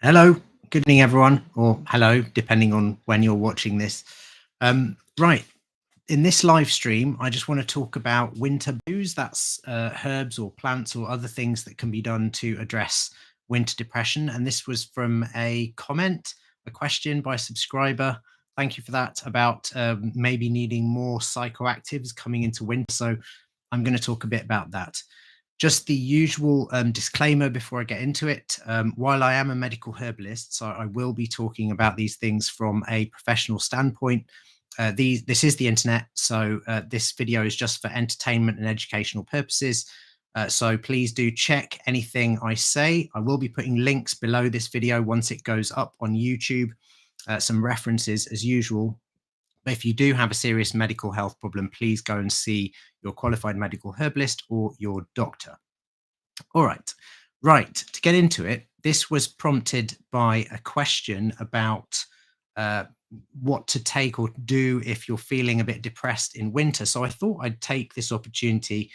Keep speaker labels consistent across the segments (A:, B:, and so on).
A: Hello, good evening, everyone, or hello, depending on when you're watching this. Right, in this live stream, I just want to talk about winter blues. That's herbs or plants or other things that can be done to address winter depression. And this was from a comment, a question by a subscriber. Thank you for that, about maybe needing more psychoactives coming into winter. So I'm going to talk a bit about that. Just the usual disclaimer before I get into it. While I am a medical herbalist, so I will be talking about these things from a professional standpoint. This is the internet, so this video is just for entertainment and educational purposes. So please do check anything I say. I will be putting links below this video once it goes up on YouTube, some references as usual. But if you do have a serious medical health problem, please go and see your qualified medical herbalist or your doctor. All right. Right. To get into it, this was prompted by a question about what to take or do if you're feeling a bit depressed in winter. So I thought I'd take this opportunity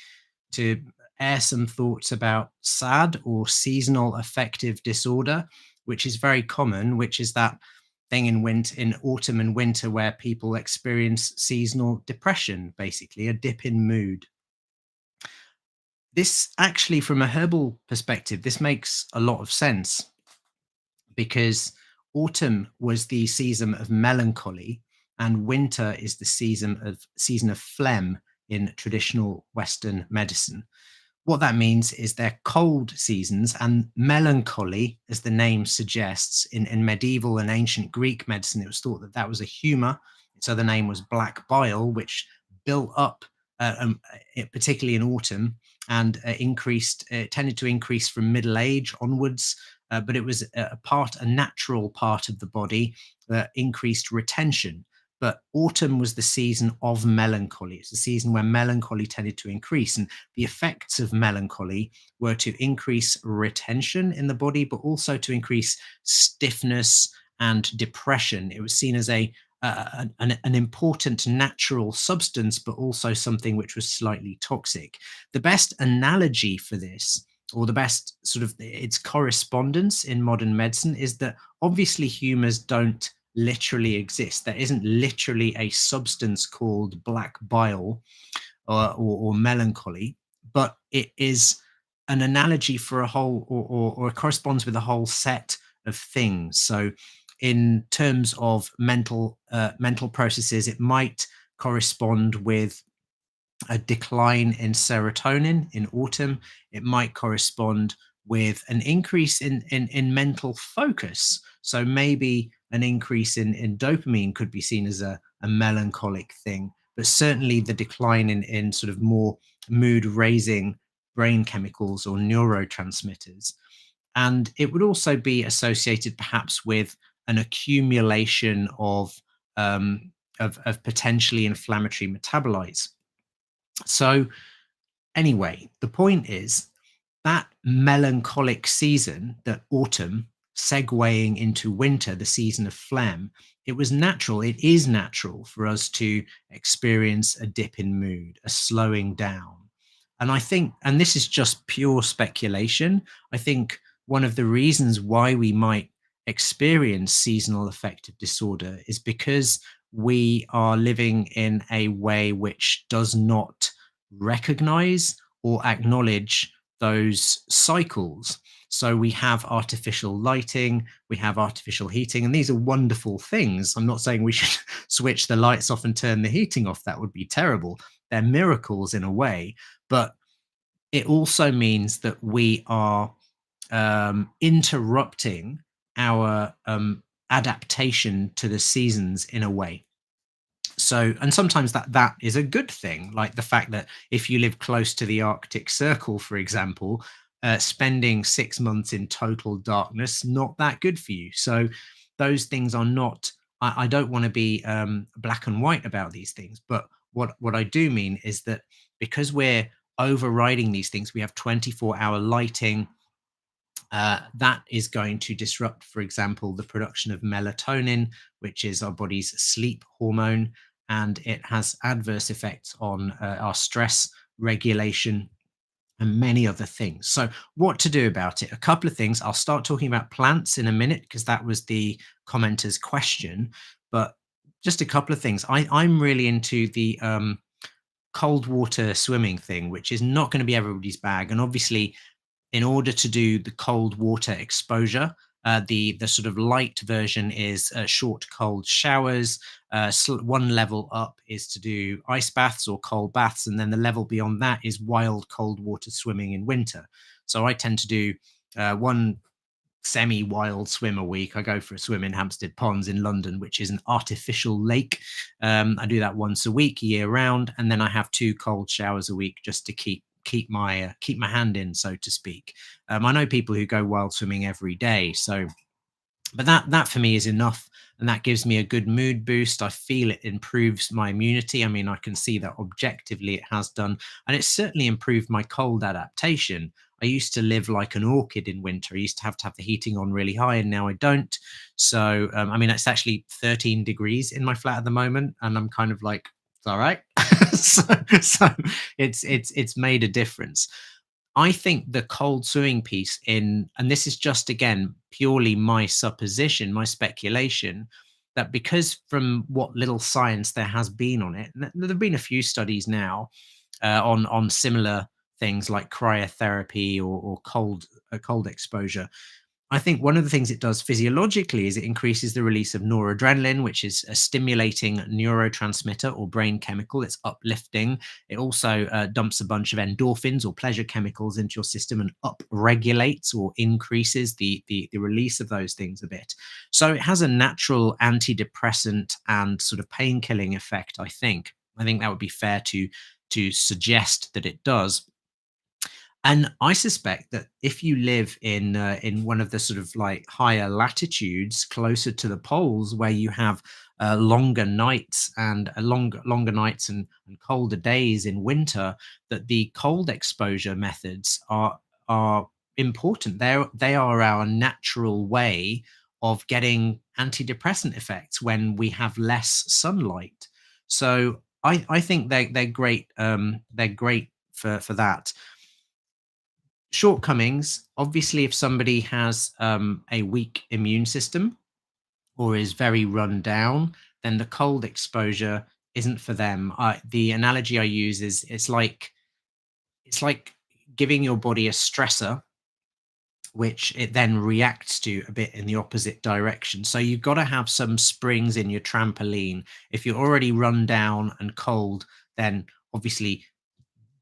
A: to air some thoughts about SAD, or seasonal affective disorder, which is very common, which is that thing in autumn and winter where people experience seasonal depression, basically a dip in mood. This actually, from a herbal perspective, this makes a lot of sense, because autumn was the season of melancholy and winter is the season of phlegm in traditional Western medicine. What that means is they're cold seasons, and melancholy, as the name suggests, in medieval and ancient Greek medicine, it was thought that that was a humor. So the name was black bile, which built up, particularly in autumn, and tended to increase from middle age onwards. But it was a natural part of the body that increased retention. But autumn was the season of melancholy. It's a season where melancholy tended to increase. And the effects of melancholy were to increase retention in the body, but also to increase stiffness and depression. It was seen as an important natural substance, but also something which was slightly toxic. The best analogy for this, or the best sort of its correspondence in modern medicine, is that obviously humors don't literally exist. There isn't literally a substance called black bile or melancholy, but it is an analogy for a whole, or it corresponds with a whole set of things. So in terms of mental processes, it might correspond with a decline in serotonin in autumn. It might correspond with an increase in mental focus. So maybe an increase in dopamine could be seen as a melancholic thing, but certainly the decline in sort of more mood raising brain chemicals or neurotransmitters. And it would also be associated perhaps with an accumulation of potentially inflammatory metabolites. So anyway, the point is that melancholic season, that autumn, segueing into winter, the season of phlegm, it was natural, it is natural for us to experience a dip in mood, a slowing down. And I think, and this is just pure speculation, I think one of the reasons why we might experience seasonal affective disorder is because we are living in a way which does not recognize or acknowledge those cycles. So we have artificial lighting, we have artificial heating, and these are wonderful things. I'm not saying we should switch the lights off and turn the heating off. That would be terrible. They're miracles in a way, but it also means that we are interrupting our adaptation to the seasons in a way. So, and sometimes that is a good thing, like the fact that if you live close to the Arctic Circle, for example, spending 6 months in total darkness, not that good for you. So those things are not, I don't want to be black and white about these things, but what I do mean is that because we're overriding these things, we have 24-hour lighting, that is going to disrupt, for example, the production of melatonin, which is our body's sleep hormone, and it has adverse effects on our stress regulation and many other things. So, what to do about it? A couple of things. I'll start talking about plants in a minute because that was the commenter's question. But just a couple of things. I'm really into the cold water swimming thing, which is not going to be everybody's bag. And obviously, in order to do the cold water exposure, the sort of light version is short cold showers. One level up is to do ice baths or cold baths, and then the level beyond that is wild cold water swimming in winter. So I tend to do one semi-wild swim a week. I go for a swim in Hampstead Ponds in London, which is an artificial lake. I do that once a week, year round, and then I have two cold showers a week just to keep my hand in, so to speak. I know people who go wild swimming every day, so but that for me is enough, and that gives me a good mood boost. I feel it improves my immunity. I mean, I can see that objectively it has done, and it's certainly improved my cold adaptation. I used to live like an orchid in winter. I used to have the heating on really high, and now I don't. So I mean, it's actually 13 degrees in my flat at the moment, and I'm kind of like, it's all right. so, so it's made a difference. I think the cold sewing piece in, and this is just again purely my supposition, my speculation, that because from what little science there has been on it, and there have been a few studies now on similar things like cryotherapy or cold exposure. I think one of the things it does physiologically is it increases the release of noradrenaline, which is a stimulating neurotransmitter or brain chemical. It's uplifting. It also dumps a bunch of endorphins or pleasure chemicals into your system and upregulates or increases the release of those things a bit. So it has a natural antidepressant and sort of painkilling effect, I think. I think that would be fair to suggest that it does. And I suspect that if you live in one of the sort of like higher latitudes, closer to the poles, where you have longer nights and longer nights and colder days in winter, that the cold exposure methods are important. They are our natural way of getting antidepressant effects when we have less sunlight. So I think they're great. They're great for that. Shortcomings, obviously, if somebody has a weak immune system or is very run down, then the cold exposure isn't for them. The analogy I use is it's like giving your body a stressor, which it then reacts to a bit in the opposite direction. So you've got to have some springs in your trampoline. If you're already run down and cold, then obviously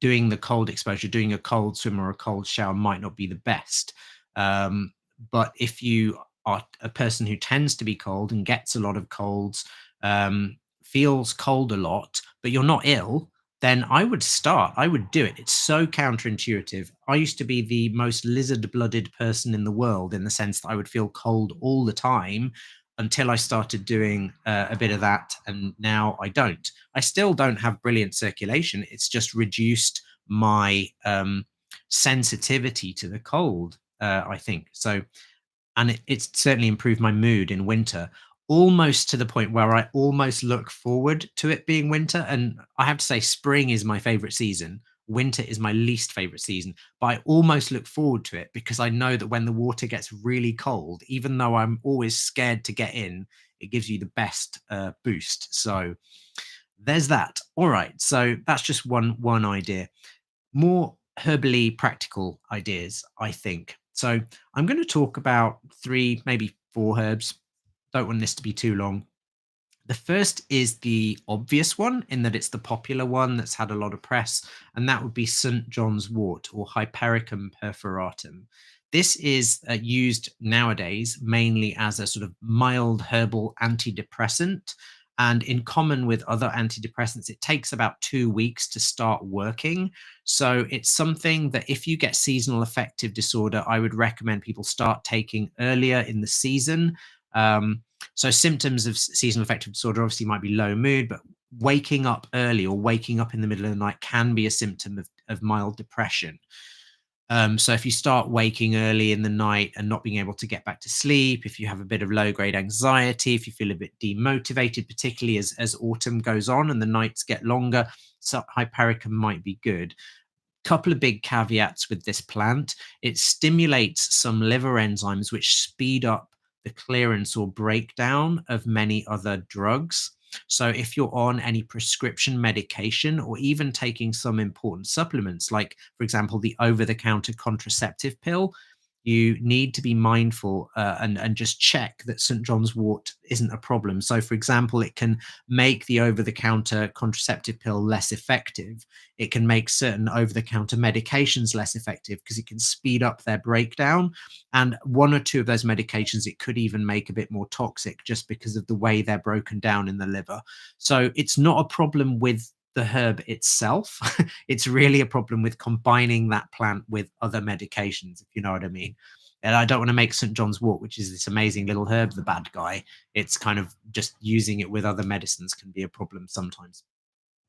A: doing the cold exposure, doing a cold swim or a cold shower might not be the best. But if you are a person who tends to be cold and gets a lot of colds, feels cold a lot, but you're not ill, then I would do it. It's so counterintuitive. I used to be the most lizard blooded person in the world in the sense that I would feel cold all the time until I started doing a bit of that. And now I don't. I still don't have brilliant circulation. It's just reduced my sensitivity to the cold, I think. So, and it's certainly improved my mood in winter, almost to the point where I almost look forward to it being winter. And I have to say, spring is my favorite season. Winter is my least favorite season, but I almost look forward to it because I know that when the water gets really cold, even though I'm always scared to get in, it gives you the best boost. So there's that. All right. So that's just one idea. More herbally practical ideas, I think. So I'm going to talk about three, maybe four herbs. Don't want this to be too long. The first is the obvious one in that it's the popular one that's had a lot of press, and that would be St. John's wort or Hypericum perforatum. This is used nowadays mainly as a sort of mild herbal antidepressant. And in common with other antidepressants, it takes about 2 weeks to start working. So it's something that if you get seasonal affective disorder, I would recommend people start taking earlier in the season. So symptoms of seasonal affective disorder obviously might be low mood, but waking up early or waking up in the middle of the night can be a symptom of mild depression. So if you start waking early in the night and not being able to get back to sleep, if you have a bit of low grade anxiety, if you feel a bit demotivated, particularly as autumn goes on and the nights get longer, so hypericum might be good. Couple of big caveats with this plant. It stimulates some liver enzymes which speed up the clearance or breakdown of many other drugs. So, if you're on any prescription medication or even taking some important supplements, like, for example, the over the counter contraceptive pill, you need to be mindful and just check that St. John's wort isn't a problem. So, for example, it can make the over the counter contraceptive pill less effective. It can make certain over the counter medications less effective because it can speed up their breakdown. And one or two of those medications, it could even make a bit more toxic just because of the way they're broken down in the liver. So it's not a problem with the herb itself. It's really a problem with combining that plant with other medications, if you know what I mean. And I don't want to make St. John's wort, which is this amazing little herb, the bad guy. It's kind of just using it with other medicines can be a problem sometimes.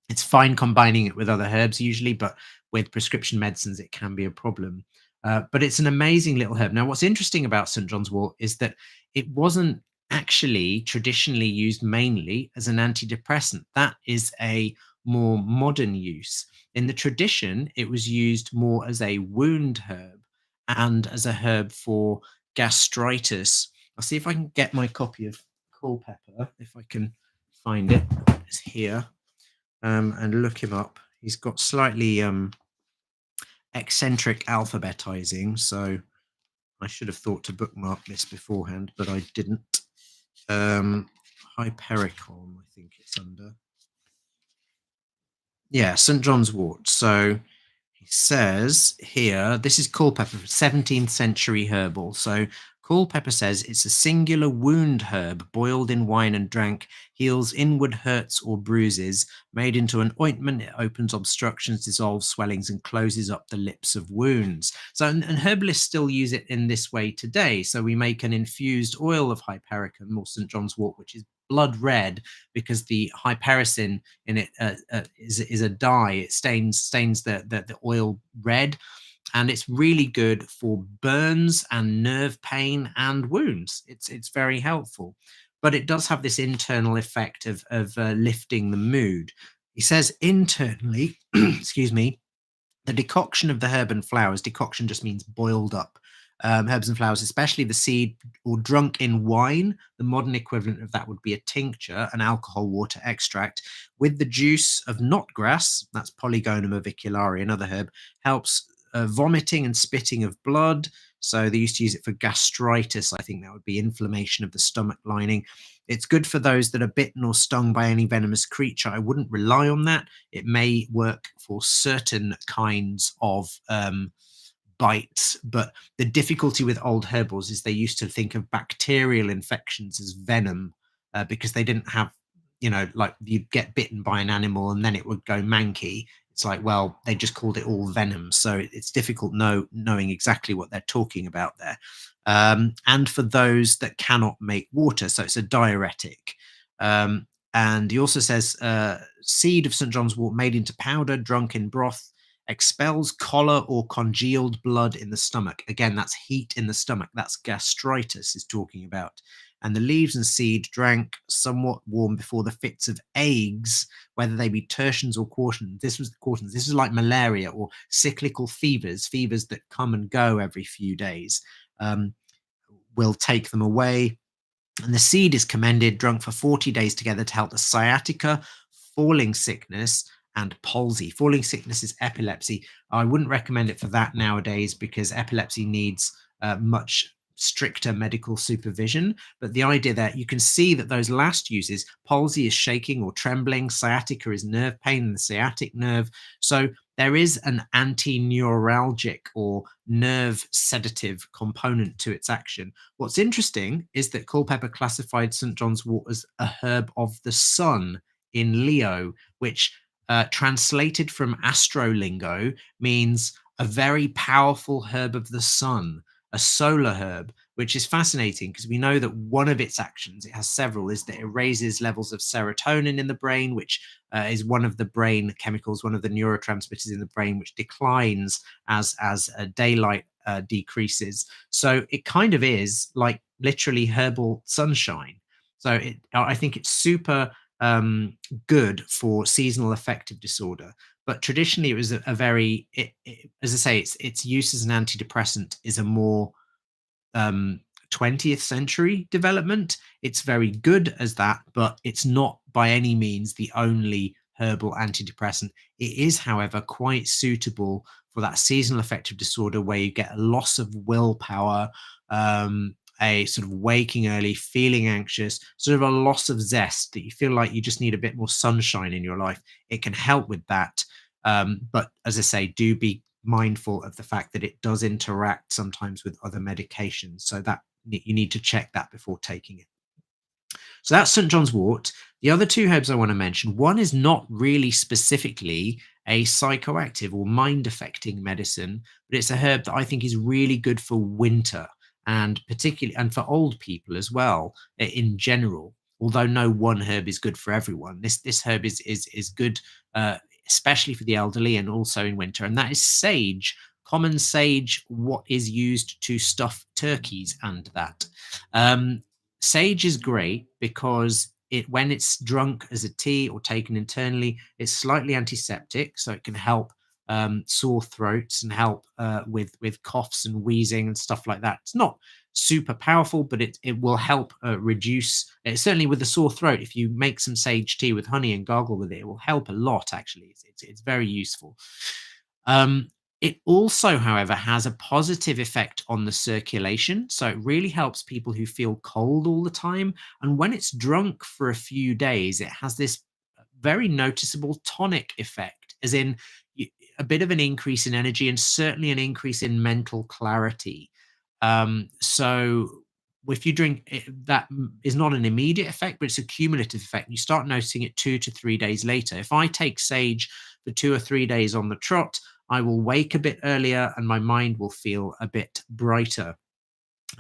A: It's fine combining it with other herbs usually, but with prescription medicines, it can be a problem. But it's an amazing little herb. Now, what's interesting about St. John's wort is that it wasn't actually traditionally used mainly as an antidepressant. That is a more modern use. In the tradition, it was used more as a wound herb and as a herb for gastritis. I'll see if I can get my copy of Culpeper, if I can find it. It's here and look him up. He's got slightly eccentric alphabetizing, so I should have thought to bookmark this beforehand, but I didn't. Hypericon, I think it's under. Yeah, St. John's wort. So he says here, this is Culpeper, 17th century herbal. So Culpeper says it's a singular wound herb boiled in wine and drank, heals inward hurts or bruises. Made into an ointment, it opens obstructions, dissolves swellings, and closes up the lips of wounds. So, and herbalists still use it in this way today. So we make an infused oil of hypericum or St. John's wort, which is blood red because the hypericin in it is a dye. It stains the oil red, and it's really good for burns and nerve pain and wounds. It's very helpful, but it does have this internal effect of lifting the mood. He says internally, excuse me, the decoction of the herb and flowers, decoction just means boiled up herbs and flowers, especially the seed, or drunk in wine. The modern equivalent of that would be a tincture, an alcohol water extract, with the juice of knotgrass, that's Polygonum aviculare, another herb, helps vomiting and spitting of blood. So they used to use it for gastritis. I think that would be inflammation of the stomach lining. It's good for those that are bitten or stung by any venomous creature. I wouldn't rely on that. It may work for certain kinds of bites, but the difficulty with old herbals is they used to think of bacterial infections as venom because they didn't have, like you'd get bitten by an animal and then it would go manky. It's like, well, they just called it all venom. So it's difficult knowing exactly what they're talking about there. And for those that cannot make water, so it's a diuretic. And he also says seed of St. John's wort made into powder, drunk in broth, expels choler or congealed blood in the stomach. Again, that's heat in the stomach. That's gastritis is talking about. And the leaves and seed drank somewhat warm before the fits of agues, whether they be tertians or quartans. This is like malaria or cyclical fevers, fevers that come and go every few days. Will take them away. And the seed is commended, drunk for 40 days together to help the sciatica, falling sickness, and palsy. Falling sickness is epilepsy. I wouldn't recommend it for that nowadays because epilepsy needs much stricter medical supervision. But the idea that you can see that those last uses, palsy is shaking or trembling, sciatica is nerve pain in the sciatic nerve. So there is an anti-neuralgic or nerve sedative component to its action. What's interesting is that Culpeper classified St. John's wort as a herb of the sun in Leo, which translated from astrolingo means a very powerful herb of the sun, a solar herb, which is fascinating because we know that one of its actions, it has several, is that it raises levels of serotonin in the brain, which is one of the brain chemicals, one of the neurotransmitters in the brain, which declines as daylight decreases. So it kind of is like literally herbal sunshine. So I think it's super good for seasonal affective disorder. but traditionally it was a very, as I say, its use as an antidepressant is a more um, 20th century development. It's very good as that, but it's not by any means the only herbal antidepressant. It is, however, quite suitable for that seasonal affective disorder where you get a loss of willpower, a sort of waking early, feeling anxious, sort of a loss of zest that you feel like you just need a bit more sunshine in your life. It can help with that. But as I say, do be mindful of the fact that it does interact sometimes with other medications. So that you need to check that before taking it. So that's St. John's wort. The other two herbs I want to mention, one is not really specifically a psychoactive or mind affecting medicine, but it's a herb that I think is really good for winter and particularly and for old people as well in general. Although no one herb is good for everyone, this herb is good, especially for the elderly and also in winter, and that is sage. Common sage, what is used to stuff turkeys, and that. Sage is great because when it's drunk as a tea or taken internally, it's slightly antiseptic, so it can help sore throats and help with coughs and wheezing and stuff like that. It's not super powerful, but it will help reduce. Certainly with the sore throat, if you make some sage tea with honey and gargle with it, it will help a lot. Actually, it's very useful. Um, it also, however, has a positive effect on the circulation. So it really helps people who feel cold all the time. And when it's drunk for a few days, it has this very noticeable tonic effect, as in a bit of an increase in energy and certainly an increase in mental clarity. So if you drink it, that is not an immediate effect, but it's a cumulative effect. You start noticing it 2 to 3 days later. If I take sage for 2 or 3 days on the trot, I will wake a bit earlier and my mind will feel a bit brighter.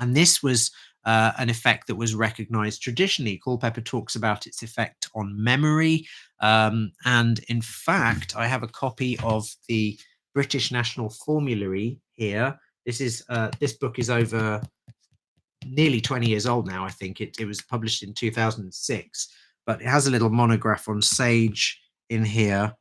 A: And this was an effect that was recognized traditionally. Culpeper talks about its effect on memory. And in fact, I have a copy of the British National Formulary here. This book is over nearly 20 years old now. I think it was published in 2006, but it has a little monograph on sage in here,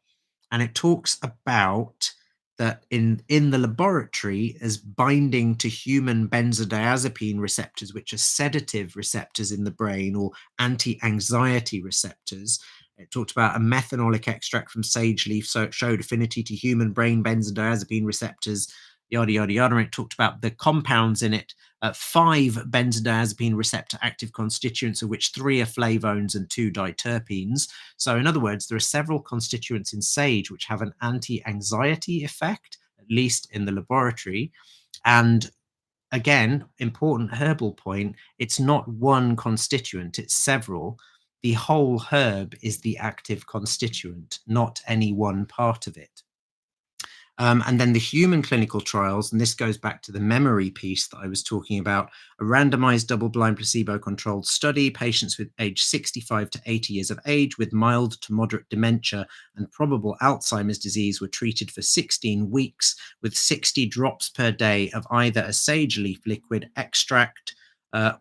A: and it talks about that in the laboratory as binding to human benzodiazepine receptors, which are sedative receptors in the brain or anti-anxiety receptors. It talked about a methanolic extract from sage leaf, so it showed affinity to human brain benzodiazepine receptors, yada yada yada. And it talked about the compounds in it, 5 benzodiazepine receptor active constituents, of which 3 are flavones and 2 diterpenes. So, in other words, there are several constituents in sage which have an anti-anxiety effect, at least in the laboratory. And again, important herbal point, it's not one constituent, it's several. The whole herb is the active constituent, not any one part of it. And then the human clinical trials, and this goes back to the memory piece that I was talking about, a randomized double-blind placebo-controlled study, patients with age 65 to 80 years of age with mild to moderate dementia and probable Alzheimer's disease were treated for 16 weeks with 60 drops per day of either a sage leaf liquid extract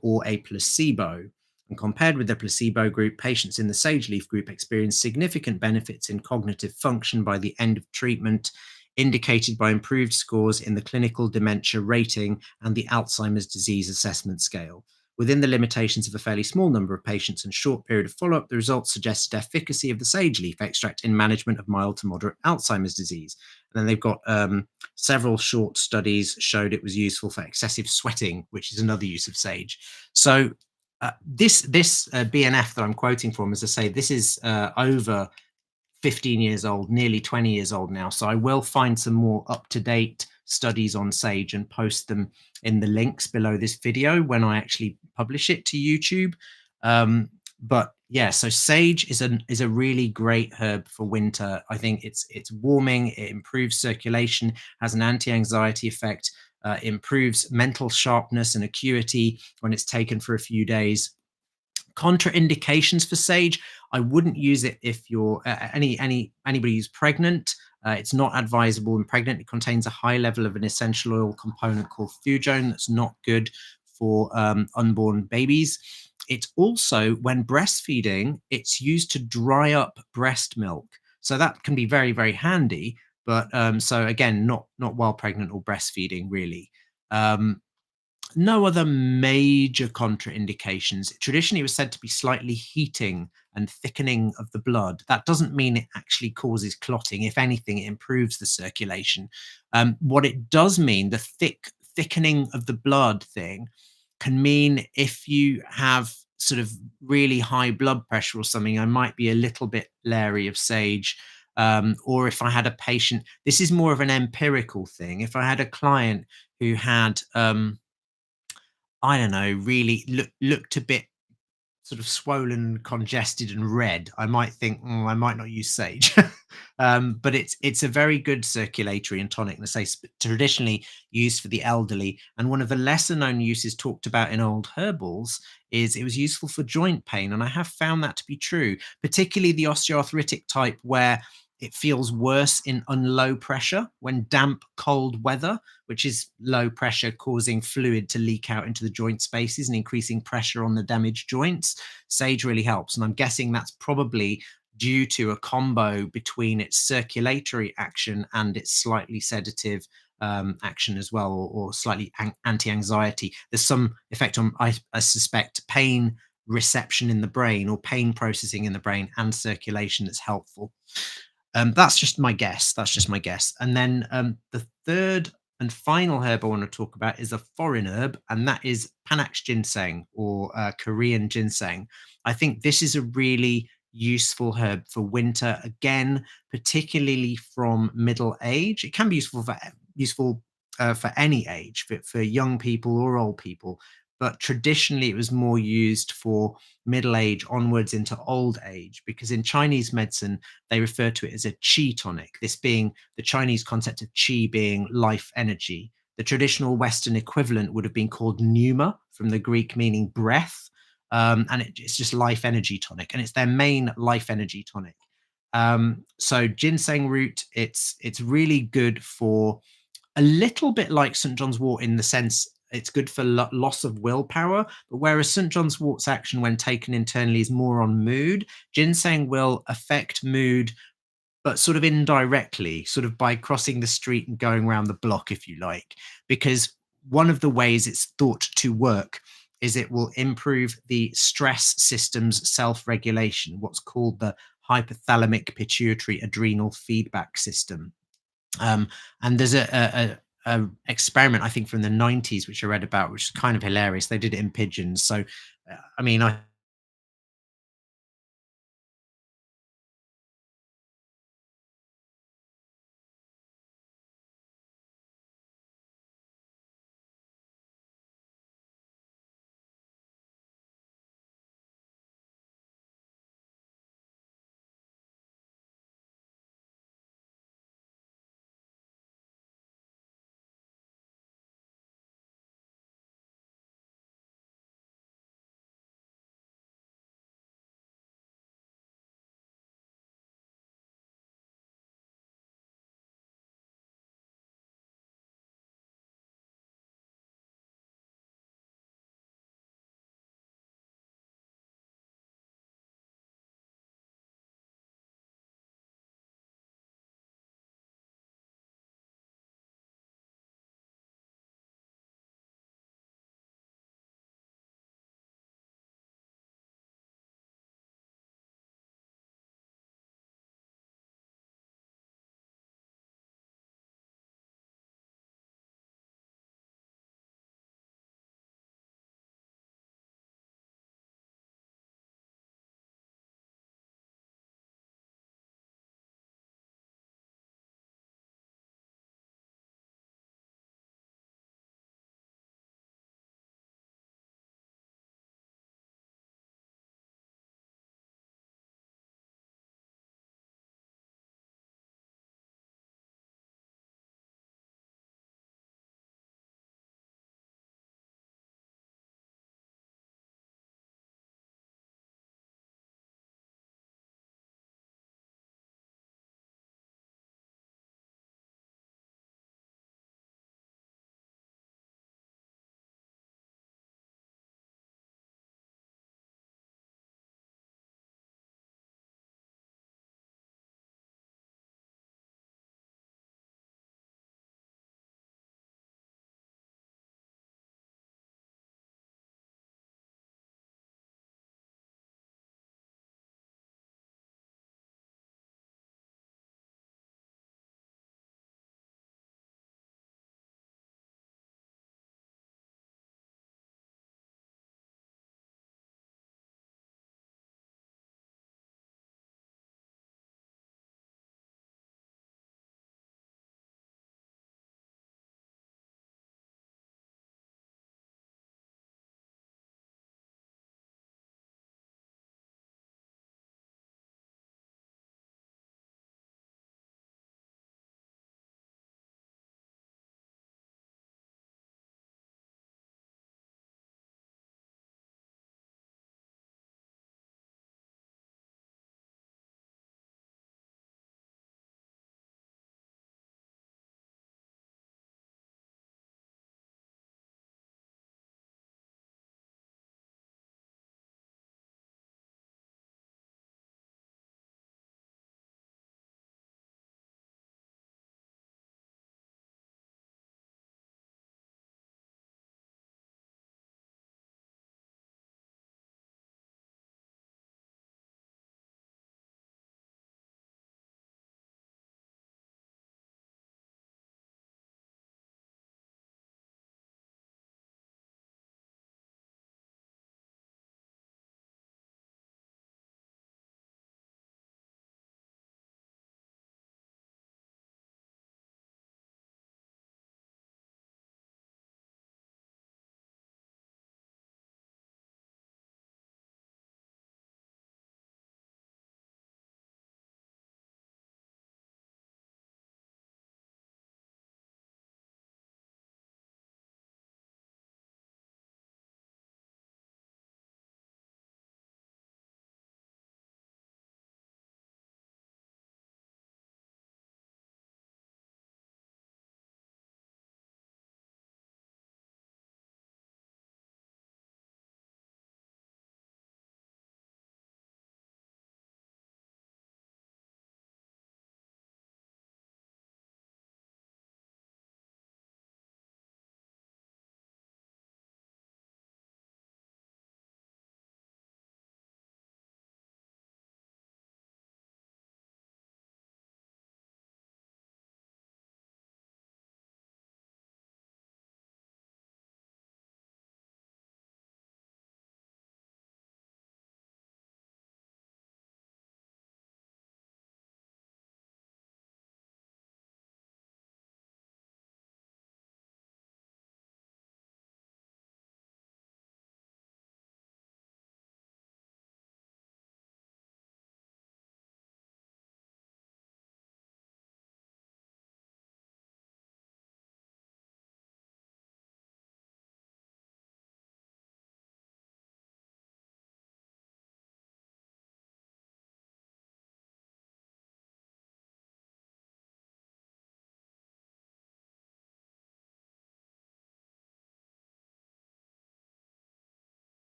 A: or a placebo. And compared with the placebo group, patients in the sage leaf group experienced significant benefits in cognitive function by the end of treatment, indicated by improved scores in the clinical dementia rating and the Alzheimer's disease assessment scale. Within the limitations of a fairly small number of patients and short period of follow-up, the results suggested efficacy of the sage leaf extract in management of mild to moderate Alzheimer's disease. And then they've got several short studies showed it was useful for excessive sweating, which is another use of sage. So this BNF that I'm quoting from, as I say, this is over 15 years old, nearly 20 years old now. So I will find some more up-to-date studies on sage and post them in the links below this video when I actually publish it to YouTube. But yeah, so sage is a really great herb for winter. I think it's warming, it improves circulation, has an anti-anxiety effect, improves mental sharpness and acuity when it's taken for a few days. Contraindications for sage: I wouldn't use it if you're anybody who's pregnant. It's not advisable in pregnant. It contains a high level of an essential oil component called fujone that's not good for unborn babies. It's also, when breastfeeding, it's used to dry up breast milk. So that can be very, very handy. But so again, not while pregnant or breastfeeding, really. Um, no other major contraindications. Traditionally, it was said to be slightly heating and thickening of the blood. That doesn't mean it actually causes clotting. If anything, it improves the circulation. What it does mean, the thickening of the blood thing, can mean if you have sort of really high blood pressure or something, I might be a little bit leery of sage. Or if I had a patient, this is more of an empirical thing. If I had a client who had I don't know, really looked a bit sort of swollen, congested, and red, I might think, I might not use sage. But it's a very good circulatory and tonic, and I say traditionally used for the elderly. And one of the lesser known uses talked about in old herbals is it was useful for joint pain, and I have found that to be true, particularly the osteoarthritic type where it feels worse in unlow pressure when damp, cold weather, which is low pressure causing fluid to leak out into the joint spaces and increasing pressure on the damaged joints. Sage really helps. And I'm guessing that's probably due to a combo between its circulatory action and its slightly sedative action as well, or slightly anti-anxiety. There's some effect on, I suspect, pain reception in the brain or pain processing in the brain and circulation that's helpful. That's just my guess. That's just my guess. And then the third and final herb I want to talk about is a foreign herb, and that is Panax ginseng, or Korean ginseng. I think this is a really useful herb for winter. Again, particularly from middle age. It can be useful for any age, for young people or old people. But traditionally, it was more used for middle age onwards into old age, because in Chinese medicine, they refer to it as a qi tonic, this being the Chinese concept of qi being life energy. The traditional Western equivalent would have been called pneuma, from the Greek meaning breath. And it's just life energy tonic, and it's their main life energy tonic. So ginseng root, it's really good for a little bit like St. John's wort in the sense it's good for loss of willpower, but whereas St. John's wort's action when taken internally is more on mood, ginseng will affect mood, but sort of indirectly, sort of by crossing the street and going around the block, if you like, because one of the ways it's thought to work is it will improve the stress system's self-regulation, what's called the hypothalamic pituitary adrenal feedback system. And there's a experiment I think from the 90s which I read about, which is kind of hilarious. They did it in pigeons. So, I mean, I